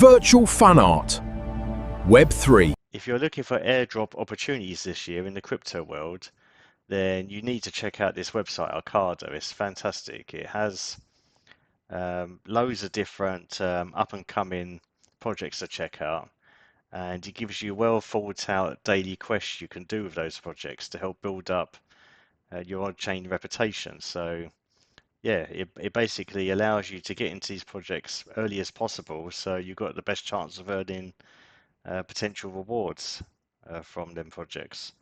Virtual fun art. Web3. If you're looking for airdrop opportunities this year in the crypto world, then you need to check out this website, Arkada. It's fantastic. It has loads of different up and coming projects to check out, and it gives you well thought out daily quests you can do with those projects to help build up your on-chain reputation. So yeah, it basically allows you to get into these projects early as possible, so you've got the best chance of earning potential rewards from them projects.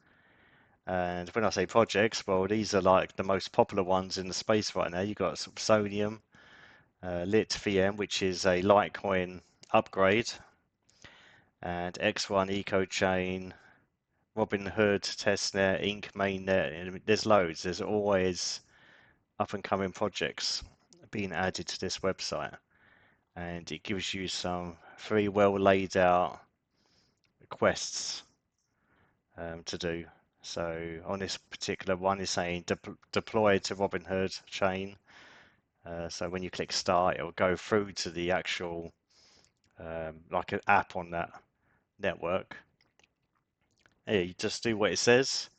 And when I say projects, well, these are like the most popular ones in the space right now. You've got Soneium, LitVM, which is a Litecoin upgrade, and X1 EcoChain, Robinhood, testnet, Inc, mainnet. And there's loads. There's always up and coming projects being added to this website, and it gives you some very well laid out quests to do. So on this particular one, is saying deploy to Robinhood chain. So when you click start, it will go through to the actual like an app on that network. Yeah, you just do what it says,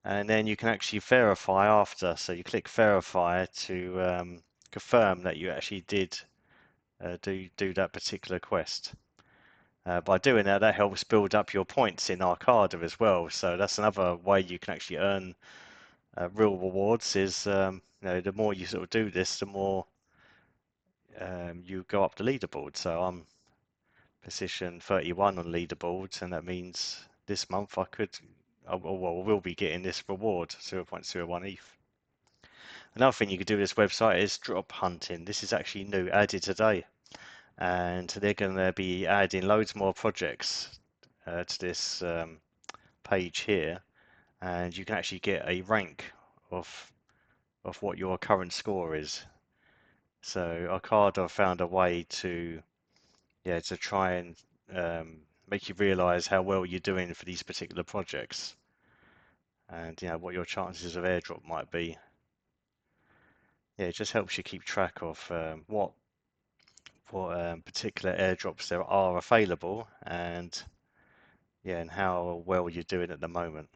and then you can actually verify after. So you click verify to confirm that you actually did do that particular quest. By doing that, that helps build up your points in Arkada as well. So that's another way you can actually earn real rewards. Is the more you sort of do this, the more you go up the leaderboard. So I'm position 31 on leaderboard, and that means this month will be getting this reward, 0.01 ETH. Another thing you could do with this website is drop hunting. This is actually new, added today. And they're going to be adding loads more projects to this page here, and you can actually get a rank of what your current score is. So Arkada found a way to try and make you realize how well you're doing for these particular projects, and what your chances of airdrop might be. Yeah, it just helps you keep track of what particular airdrops there are available, and how well you're doing at the moment.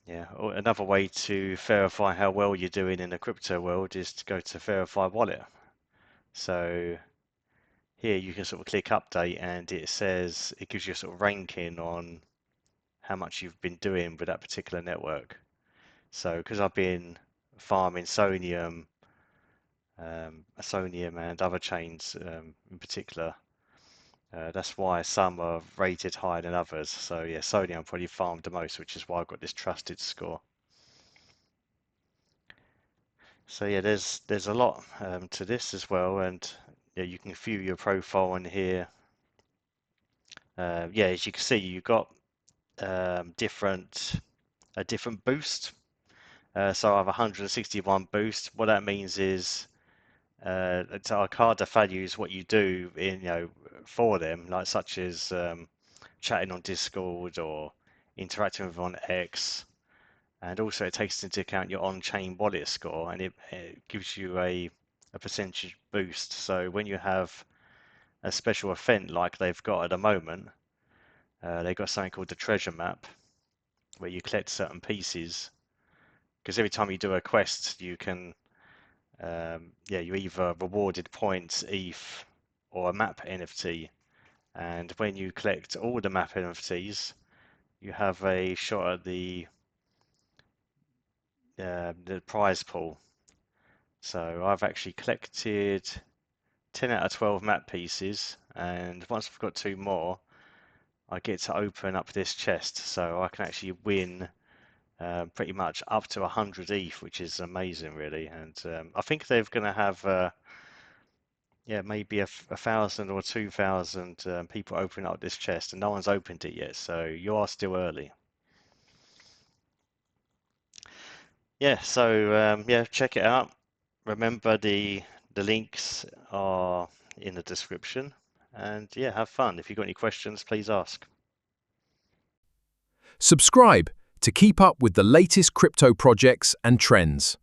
Yeah, another way to verify how well you're doing in the crypto world is to go to verify wallet. So here you can sort of click update, and it gives you a sort of ranking on how much you've been doing with that particular network. So because I've been farming Soneium and other chains in particular, that's why some are rated higher than others. So yeah, Soneium probably farmed the most, which is why I've got this trusted score. So yeah, there's a lot to this as well, and you can view your profile in here. As you can see, you've got a different boost. So I have 161 boost. What that means is Arkada values what you do for them, like such as chatting on Discord or interacting with on X, and also it takes into account your on-chain wallet score, and it gives you a percentage boost. So when you have a special event like they've got at the moment, they've got something called the treasure map, where you collect certain pieces, because every time you do a quest, you can you either rewarded points, ETH, or a map NFT. And when you collect all the map NFTs, you have a shot at the prize pool. So I've actually collected 10 out of 12 map pieces, and once I've got 2 more, I get to open up this chest, so I can actually win pretty much up to 100 ETH, which is amazing, really. And I think they're going to have maybe 1,000 or 2,000 people open up this chest, and no one's opened it yet, so you are still early. So check it out. Remember, the links are in the description, and have fun. If you've got any questions, please ask. Subscribe to keep up with the latest crypto projects and trends.